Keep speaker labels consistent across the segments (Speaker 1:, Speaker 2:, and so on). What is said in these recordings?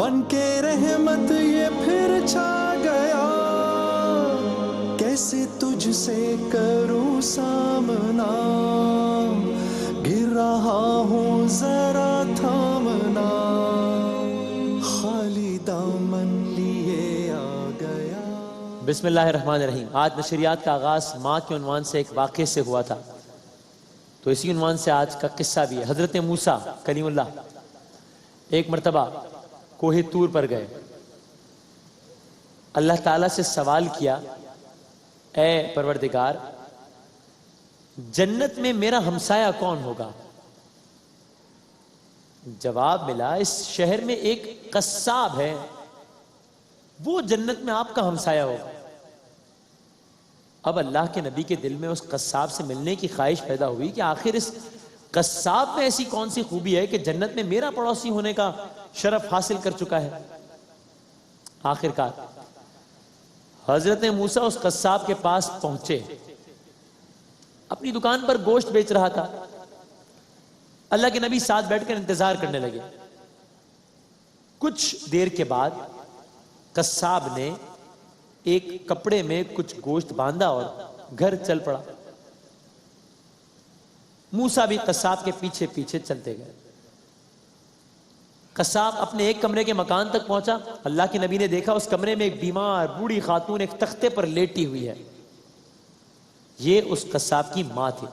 Speaker 1: بن کے رحمت یہ پھر چھا گیا، کیسے تجھ سے کروں سامنا، گر رہا ہوں ذرا تھامنا، خالی دامن لیے آ گیا۔
Speaker 2: بسم اللہ الرحمن الرحیم۔ آج نشریات کا آغاز ماں کے عنوان سے ایک واقعے سے ہوا تھا، تو اسی عنوان سے آج کا قصہ بھی ہے۔ حضرت موسیٰ کلیم اللہ ایک مرتبہ کوہ طور پر گئے، اللہ تعالیٰ سے سوال کیا، اے پروردگار جنت میں میرا ہمسایہ کون ہوگا؟ جواب ملا، اس شہر میں ایک قصاب ہے، وہ جنت میں آپ کا ہمسایہ ہوگا۔ اب اللہ کے نبی کے دل میں اس قصاب سے ملنے کی خواہش پیدا ہوئی کہ آخر اس قصاب میں ایسی کون سی خوبی ہے کہ جنت میں میرا پڑوسی ہونے کا شرف حاصل کر چکا ہے۔ آخرکار حضرت موسیٰ اس قصاب کے پاس پہنچے، اپنی دکان پر گوشت بیچ رہا تھا۔ اللہ کے نبی ساتھ بیٹھ کر انتظار کرنے لگے۔ کچھ دیر کے بعد قصاب نے ایک کپڑے میں کچھ گوشت باندھا اور گھر چل پڑا۔ موسیٰ بھی قصاب کے پیچھے پیچھے چلتے گئے۔ قصاب اپنے ایک کمرے کے مکان تک پہنچا۔ اللہ کے نبی نے دیکھا اس کمرے میں ایک بیمار بوڑھی خاتون ایک تختے پر لیٹی ہوئی ہے، یہ اس قصاب کی ماں تھی۔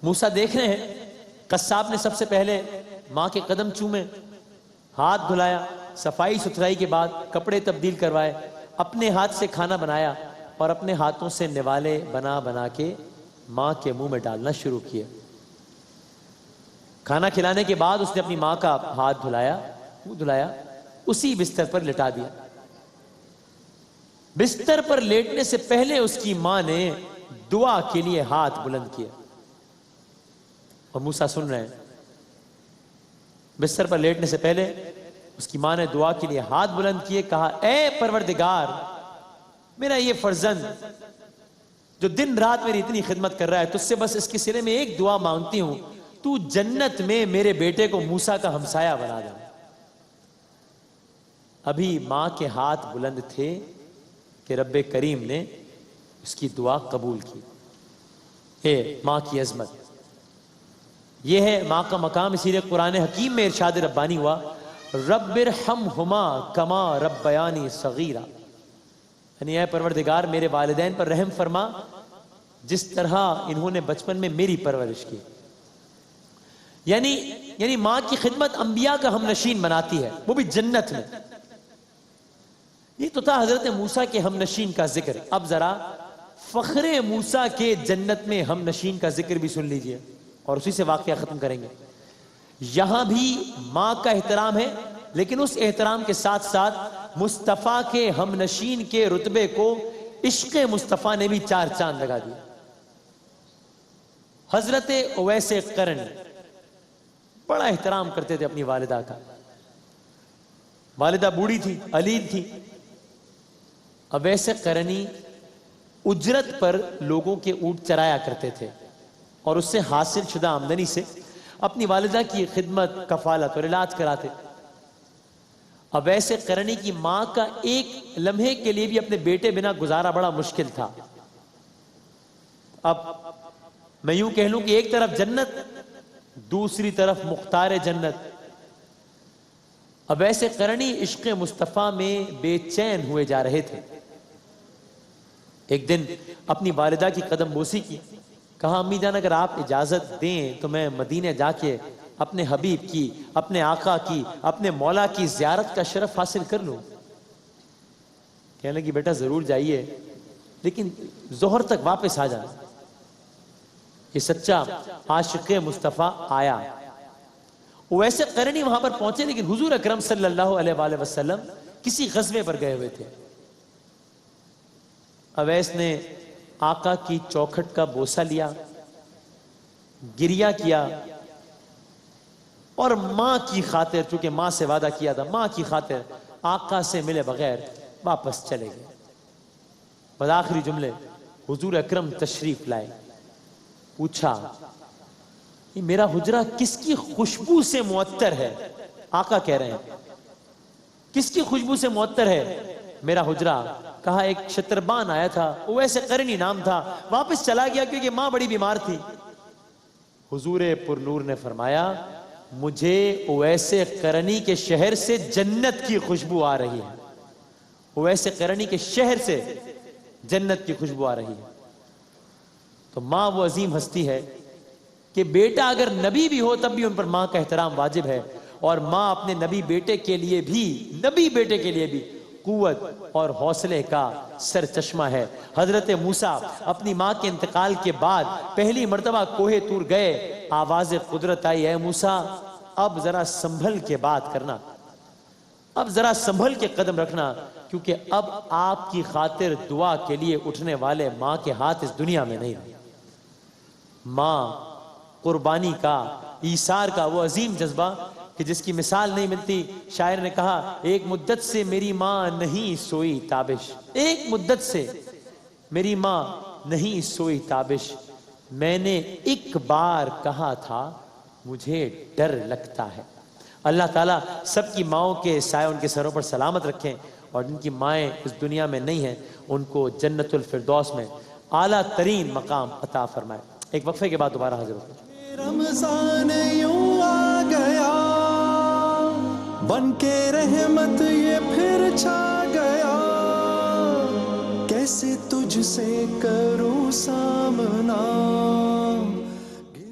Speaker 2: موسیٰ دیکھ رہے ہیں، قصاب نے سب سے پہلے ماں کے قدم چومے، ہاتھ دھلایا، صفائی ستھرائی کے بعد کپڑے تبدیل کروائے، اپنے ہاتھ سے کھانا بنایا اور اپنے ہاتھوں سے نوالے بنا بنا کے ماں کے منہ میں ڈالنا شروع کیا۔ کھانا کھلانے کے بعد اس نے اپنی ماں کا ہاتھ دھلایا، منہ دھلایا، اسی بستر پر لٹا دیا۔ بستر پر لیٹنے سے پہلے اس کی ماں نے دعا کے لیے ہاتھ بلند کیا، اور موسیٰ سن رہے ہیں۔ بستر پر لیٹنے سے پہلے اس کی ماں نے دعا کے لیے ہاتھ بلند کیے، کہا، اے پروردگار میرا یہ فرزند جو دن رات میری اتنی خدمت کر رہا ہے، تجھ سے بس اس کے سلے میں ایک دعا مانگتی ہوں، تو جنت میں میرے بیٹے کو موسیٰ کا ہمسایہ بنا دے۔ ابھی ماں کے ہاتھ بلند تھے کہ رب کریم نے اس کی دعا قبول کی۔ اے ماں کی عظمت، یہ ہے ماں کا مقام۔ اسی لیے قرآن حکیم میں ارشاد ربانی ہوا، رب ارحمہما کما ربیانی صغیرا، یعنی اے پروردگار میرے والدین پر رحم فرما جس طرح انہوں نے بچپن میں میری پرورش کی۔ یعنی ماں کی خدمت انبیاء کا ہم نشین بناتی ہے، وہ بھی جنت میں۔ یہ تو تھا حضرت موسیٰ کے ہم نشین کا ذکر۔ اب ذرا فخر موسیٰ کے جنت میں ہم نشین کا ذکر بھی سن لیجئے، اور اسی سے واقعہ ختم کریں گے۔ یہاں بھی ماں کا احترام ہے، لیکن اس احترام کے ساتھ ساتھ مصطفیٰ کے ہم نشین کے رتبے کو عشق مصطفیٰ نے بھی چار چاند لگا دیا۔ حضرت اویس قرنی بڑا احترام کرتے تھے اپنی والدہ کا۔ والدہ بوڑھی تھی، علید تھی۔ اویس قرنی اجرت پر لوگوں کے اونٹ چرایا کرتے تھے، اور اس سے حاصل شدہ آمدنی سے اپنی والدہ کی خدمت، کفالت اور علاج کراتے۔ اویس قرنی کی ماں کا ایک لمحے کے لیے بھی اپنے بیٹے بنا گزارا بڑا مشکل تھا۔ اب میں یوں کہہ لوں کہ ایک طرف جنت، دوسری طرف مختار جنت۔ اویس قرنی عشق مصطفیٰ میں بے چین ہوئے جا رہے تھے۔ ایک دن اپنی والدہ کی قدم بوسی کی، کہا، امی جان اگر آپ اجازت دیں تو میں مدینہ جا کے اپنے حبیب کی، اپنے آقا کی، اپنے مولا کی زیارت کا شرف حاصل کر لوں۔ کہنے لگی، بیٹا ضرور جائیے، لیکن ظہر تک واپس آ جانا۔ یہ سچا عاشق مصطفیٰ آیا۔ اویس قرنی وہاں پر پہنچے، لیکن حضور اکرم صلی اللہ علیہ وآلہ وسلم کسی غزوے پر گئے ہوئے تھے۔ اویس نے آقا کی چوکھٹ کا بوسہ لیا، گریہ کیا، اور ماں کی خاطر، چونکہ ماں سے وعدہ کیا تھا، ماں کی خاطر آقا سے ملے بغیر واپس چلے گئے۔ بآخری جملے حضور اکرم تشریف لائے، پوچھا، یہ میرا حجرہ کس کی خوشبو سے معطر ہے؟ آقا کہہ رہے ہیں کس کی خوشبو سے معطر ہے میرا حجرہ؟ کہا ایک شتربان آیا تھا، اویس قرنی نام تھا، واپس چلا گیا کیونکہ ماں بڑی بیمار تھی۔ حضور پر نور نے فرمایا مجھے اویس قرنی کے شہر سے جنت کی خوشبو آ رہی ہے، اویس قرنی کے شہر سے جنت کی خوشبو آ رہی ہے۔ تو ماں وہ عظیم ہستی ہے کہ بیٹا اگر نبی بھی ہو تب بھی ان پر ماں کا احترام واجب ہے، اور ماں اپنے نبی بیٹے کے لیے بھی قوت اور حوصلے کا سر چشمہ ہے۔ حضرت موسیٰ اپنی ماں کے انتقال کے بعد پہلی مرتبہ کوہ طور گئے، آواز قدرت آئی اے موسیٰ اب ذرا سنبھل کے بات کرنا، اب ذرا سنبھل کے قدم رکھنا، کیونکہ اب آپ کی خاطر دعا کے لیے اٹھنے والے ماں کے ہاتھ اس دنیا میں نہیں رہے۔ ماں قربانی کا، ایثار کا وہ عظیم جذبہ کہ جس کی مثال نہیں ملتی۔ شاعر نے کہا ایک مدت سے میری ماں نہیں سوئی تابش، ایک مدت سے میری ماں نہیں سوئی تابش، میں نے ایک بار کہا تھا مجھے ڈر لگتا ہے۔ اللہ تعالیٰ سب کی ماؤں کے سائے ان کے سروں پر سلامت رکھیں، اور جن کی مائیں اس دنیا میں نہیں ہیں ان کو جنت الفردوس میں اعلیٰ ترین مقام عطا فرمائے۔ ایک وقفے کے بعد دوبارہ حاضر ہوتے ہیں۔
Speaker 1: رمضان یوں آ گیا بن کے رحمت یہ پھر چھا گیا، کیسے تجھ سے کروں سامنا